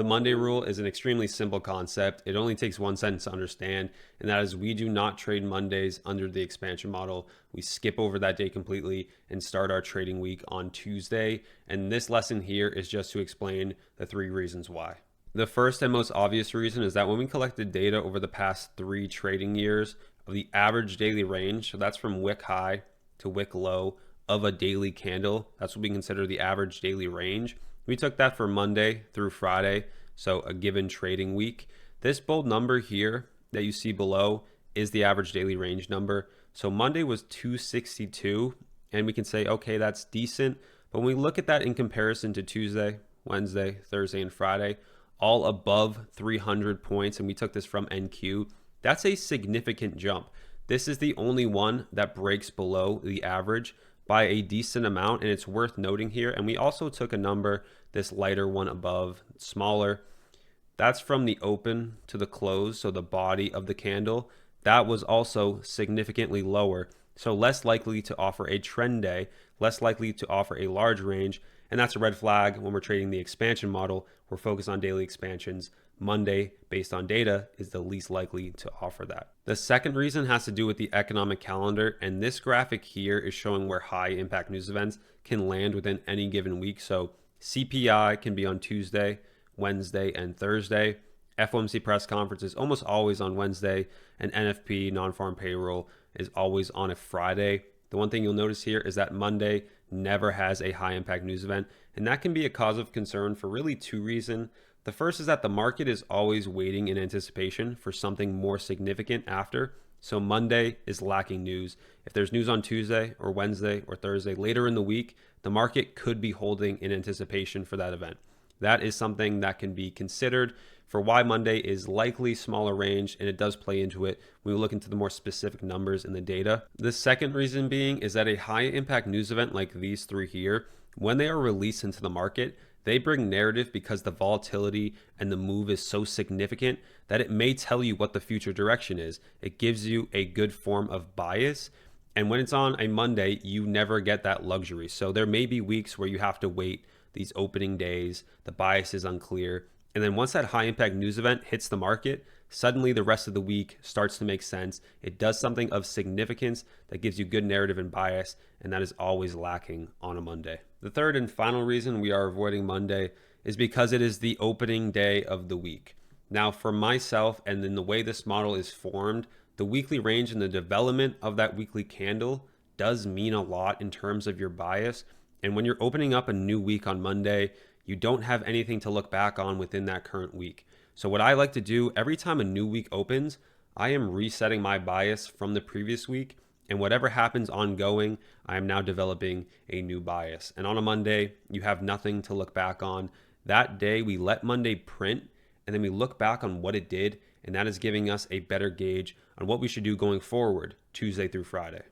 The Monday rule is an extremely simple concept. It only takes one sentence to understand, and that is we do not trade Mondays under the expansion model. We skip over that day completely and start our trading week on Tuesday. And this lesson here is just to explain the 3 reasons why. The first and most obvious reason is that when we collected data over the past 3 trading years of the average daily range, so that's from wick high to wick low of a daily candle, that's what we consider the average daily range. We took that for Monday through Friday, so a given trading week. This bold number here that you see below is the average daily range number. So Monday was 262, and we can say, okay, that's decent. But when we look at that in comparison to Tuesday, Wednesday, Thursday, and Friday, all above 300 points, and we took this from NQ, that's a significant jump. This is the only one that breaks below the average by a decent amount, and it's worth noting here. And we also took a number, this lighter one above, smaller. That's from the open to the close, so the body of the candle. That was also significantly lower, so less likely to offer a trend day, less likely to offer a large range, and that's a red flag when we're trading the expansion model. We're focused on daily expansions. Monday, based on data, is the least likely to offer that. The second reason has to do with the economic calendar, and this graphic here is showing where high impact news events can land within any given week. So CPI can be on Tuesday, Wednesday, and Thursday. FOMC press conference is almost always on Wednesday, and NFP, non-farm payroll, is always on a Friday. The one thing you'll notice here is that Monday never has a high impact news event, and that can be a cause of concern for really 2 reasons. The first is that the market is always waiting in anticipation for something more significant after. So Monday is lacking news. If there's news on Tuesday or Wednesday or Thursday later in the week, the market could be holding in anticipation for that event. That is something that can be considered for why Monday is likely smaller range, and it does play into it when we look into the more specific numbers in the data. The second reason being is that a high impact news event like these 3 here, when they are released into the market, they bring narrative because the volatility and the move is so significant that it may tell you what the future direction is. It gives you a good form of bias. And when it's on a Monday, you never get that luxury. So there may be weeks where you have to wait these opening days, the bias is unclear. And then once that high impact news event hits the market, suddenly the rest of the week starts to make sense. It does something of significance that gives you good narrative and bias, and that is always lacking on a Monday. The third and final reason we are avoiding Monday is because it is the opening day of the week. Now, for myself and in the way this model is formed, the weekly range and the development of that weekly candle does mean a lot in terms of your bias. And when you're opening up a new week on Monday, you don't have anything to look back on within that current week. So what I like to do every time a new week opens, I am resetting my bias from the previous week, and whatever happens ongoing, I am now developing a new bias. And on a Monday, you have nothing to look back on. That day, we let Monday print, and then we look back on what it did, and that is giving us a better gauge on what we should do going forward, Tuesday through Friday.